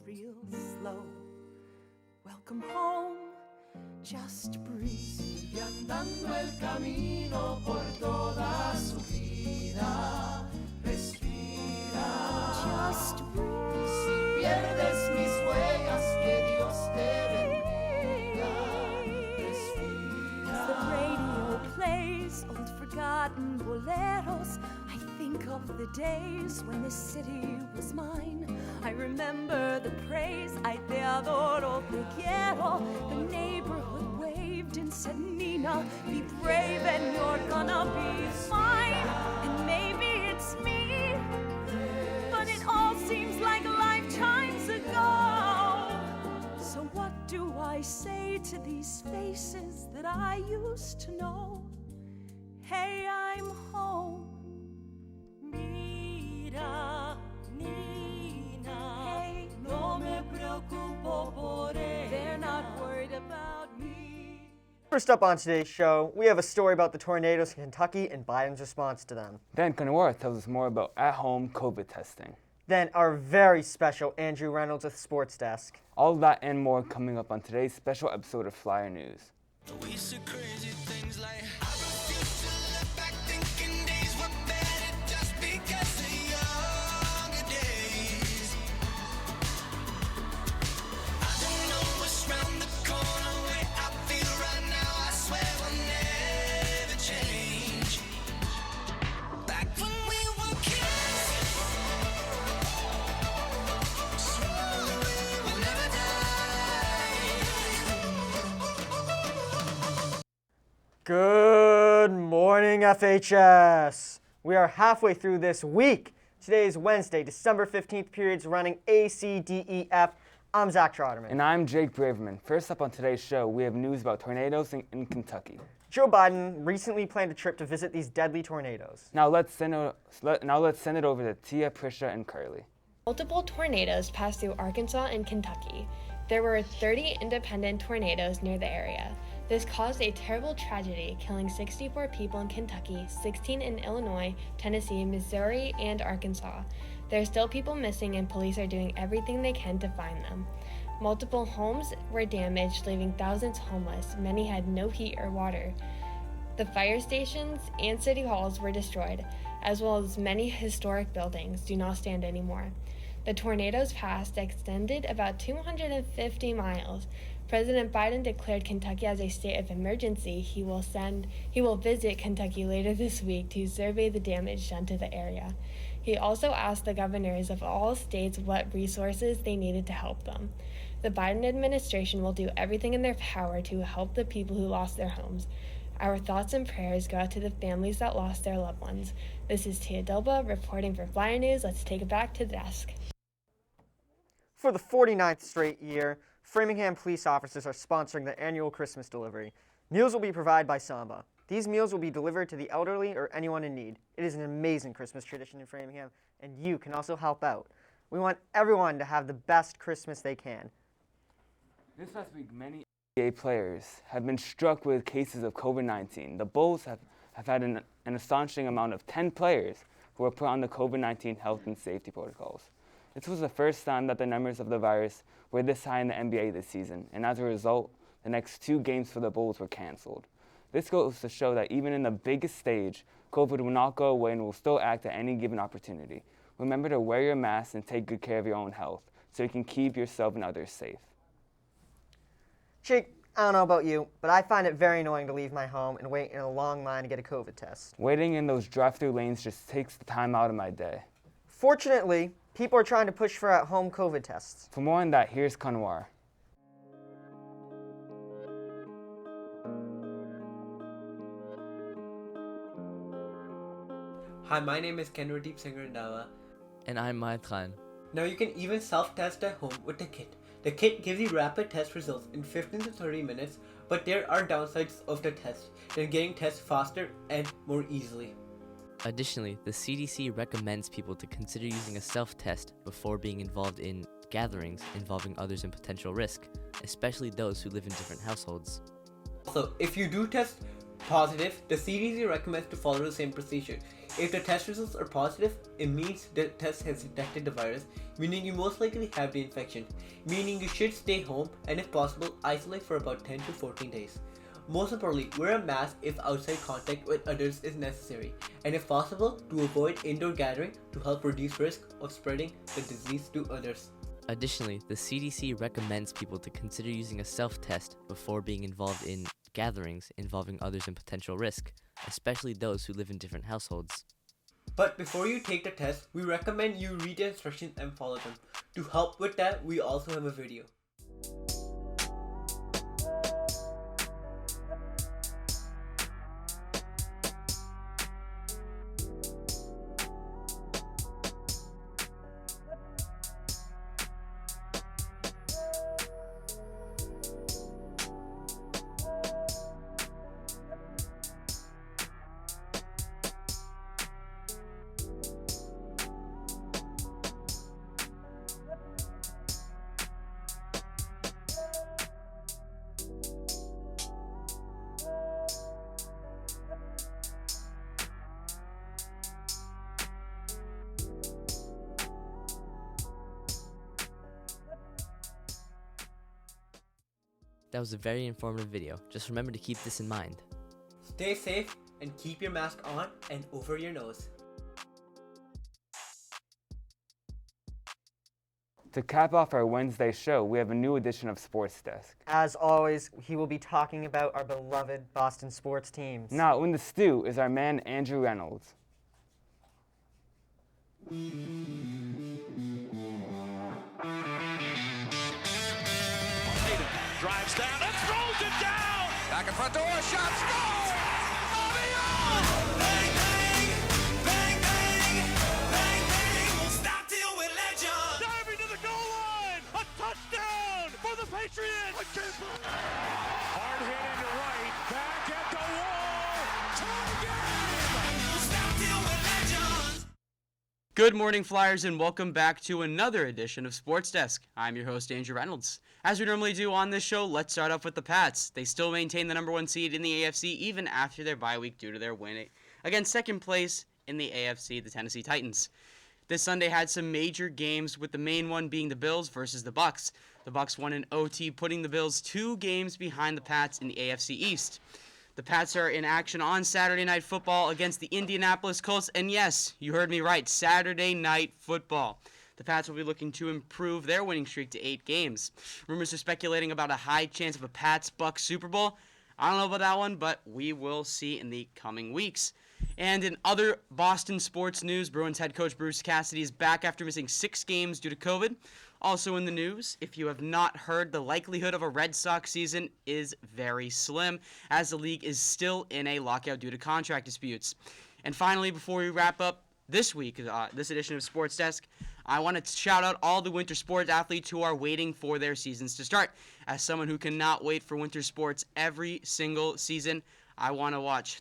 real slow. Welcome home, just breathe. Sigue andando el camino por toda su vida. Respira. Just breathe. Si pierdes mis huellas, que Dios te bendiga. Respira. As the radio plays old forgotten boleros, I think of the days when this city was mine. I remember the praise, ay te adoro, te quiero. The neighborhood waved and said, Nina, be brave and you're gonna be fine. And maybe it's me, but it all seems like lifetimes ago. So what do I say to these faces that I used to know? Hey, I'm home. Mira, Nina, hey, no me preocupo por ellos. They're not worried about me. First up on today's show, we have a story about the tornadoes in Kentucky and Biden's response to them. Then Kanawara tells us more about at-home COVID testing. Then our very special Andrew Reynolds with Sports Desk. All that and more coming up on today's special episode of Flyer News. We said crazy things like I refuse to look back thinking days were better just because of younger days. I don't know what's round the corner, way I feel right now, I swear will never change. Back when we were kids, swore we will never die. Good morning, FHS. We are halfway through this week. Today is Wednesday, December 15th, periods running A, C, D, E, F. I'm Zach Troderman. And I'm Jake Braverman. First up on today's show, we have news about tornadoes in Kentucky. Joe Biden recently planned a trip to visit these deadly tornadoes. Now let's send it over to Tia, Prisha, and Carly. Multiple tornadoes passed through Arkansas and Kentucky. There were 30 independent tornadoes near the area. This caused a terrible tragedy, killing 64 people in Kentucky, 16 in Illinois, Tennessee, Missouri, and Arkansas. There are still people missing, and police are doing everything they can to find them. Multiple homes were damaged, leaving thousands homeless. Many had no heat or water. The fire stations and city halls were destroyed, as well as many historic buildings do not stand anymore. The tornadoes passed extended about 250 miles. President Biden declared Kentucky as a state of emergency. He will visit Kentucky later this week to survey the damage done to the area. He also asked the governors of all states what resources they needed to help them. The Biden administration will do everything in their power to help the people who lost their homes. Our thoughts and prayers go out to the families that lost their loved ones. This is Tia Dilba reporting for Flyer News. Let's take it back to the desk. For the 49th straight year, Framingham police officers are sponsoring the annual Christmas delivery. Meals will be provided by Samba. These meals will be delivered to the elderly or anyone in need. It is an amazing Christmas tradition in Framingham, and you can also help out. We want everyone to have the best Christmas they can. This past week, many NBA players have been struck with cases of COVID-19. The Bulls have had an astonishing amount of 10 players who were put on the COVID-19 health and safety protocols. This was the first time that the numbers of the virus were this high in the NBA this season, and as a result, the next 2 games for the Bulls were canceled. This goes to show that even in the biggest stage, COVID will not go away and will still act at any given opportunity. Remember to wear your mask and take good care of your own health so you can keep yourself and others safe. Jake, I don't know about you, but I find it very annoying to leave my home and wait in a long line to get a COVID test. Waiting in those drive-through lanes just takes the time out of my day. Fortunately, people are trying to push for at-home COVID tests. For more on that, here's Kanwar. Hi, my name is Kenradeep Singh Randhawa. And I'm Mahit Khan. Now you can even self-test at home with the kit. The kit gives you rapid test results in 15 to 30 minutes, but there are downsides of the test, than getting tests faster and more easily. Additionally, the CDC recommends people to consider using a self-test before being involved in gatherings involving others in potential risk, especially those who live in different households. Also, if you do test positive, the CDC recommends to follow the same procedure. If the test results are positive, it means the test has detected the virus, meaning you most likely have the infection, meaning you should stay home and if possible, isolate for about 10 to 14 days. Most importantly, wear a mask if outside contact with others is necessary, and if possible, to avoid indoor gathering to help reduce risk of spreading the disease to others. Additionally, the CDC recommends people to consider using a self-test before being involved in gatherings involving others in potential risk, especially those who live in different households. But before you take the test, we recommend you read the instructions and follow them. To help with that, we also have a video. That was a very informative video. Just remember to keep this in mind. Stay safe and keep your mask on and over your nose. To cap off our Wednesday show, we have a new edition of Sports Desk. As always, he will be talking about our beloved Boston sports teams. Now, in the stew is our man Andrew Reynolds. Drives down and throws it down. Back in front door, shot, score! Bang, bang, bang, bang, bang, bang. Won't stop till we're legends. Diving to the goal line. A touchdown for the Patriots. Hard hit into right. Back at the wall. Tie game. Won't stop till we're legends. Good morning, Flyers, and welcome back to another edition of Sports Desk. I'm your host, Andrew Reynolds. As we normally do on this show, let's start off with the Pats. They still maintain the number one seed in the AFC even after their bye week due to their win against second place in the AFC, the Tennessee Titans. This Sunday had some major games, with the main one being the Bills versus the Bucs. The Bucs won in OT, putting the Bills 2 games behind the Pats in the AFC East. The Pats are in action on Saturday Night Football against the Indianapolis Colts, and yes, you heard me right, Saturday Night Football. The Pats will be looking to improve their winning streak to 8 games. Rumors are speculating about a high chance of a Pats-Bucs Super Bowl. I don't know about that one, but we will see in the coming weeks. And in other Boston sports news, Bruins head coach Bruce Cassidy is back after missing 6 games due to COVID. Also in the news, if you have not heard, the likelihood of a Red Sox season is very slim, as the league is still in a lockout due to contract disputes. And finally, before we wrap up this week, this edition of Sports Desk, I want to shout out all the winter sports athletes who are waiting for their seasons to start. As someone who cannot wait for winter sports every single season, I want to watch.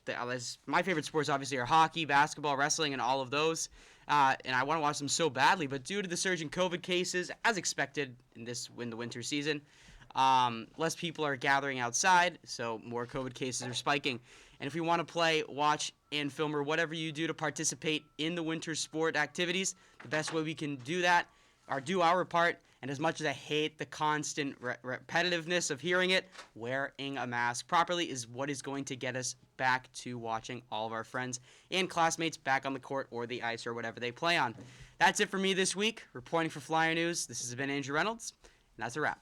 My favorite sports obviously are hockey, basketball, wrestling, and all of those. And I want to watch them so badly, but due to the surge in COVID cases, as expected in the winter season, less people are gathering outside, so more COVID cases are spiking. And if we want to play, watch, and film, or whatever you do to participate in the winter sport activities, the best way we can do that, or do our part, and as much as I hate the constant repetitiveness of hearing it, wearing a mask properly is what is going to get us back to watching all of our friends and classmates back on the court or the ice or whatever they play on. That's it for me this week. Reporting for Flyer News, this has been Andrew Reynolds, and that's a wrap.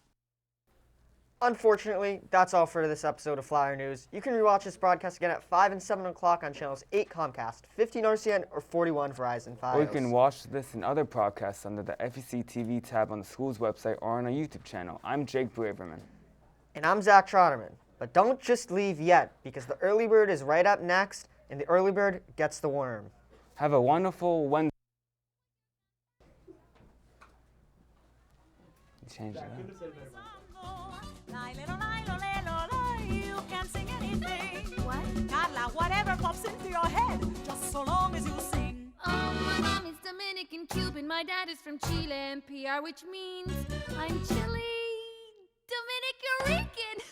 Unfortunately, that's all for this episode of Flyer News. You can rewatch this broadcast again at 5 and 7 o'clock on channels 8 Comcast, 15 RCN, or 41 Verizon Fios. Or you can watch this and other podcasts under the FEC TV tab on the school's website or on our YouTube channel. I'm Jake Braverman. And I'm Zach Troderman. But don't just leave yet, because the early bird is right up next, and the early bird gets the worm. Have a wonderful Wednesday. Change it up. You can sing anything. What? Carla, whatever pops into your head, just so long as you sing. Oh, my mom is Dominican, Cuban, my dad is from Chile and PR, which means I'm Chile, Dominican Rican.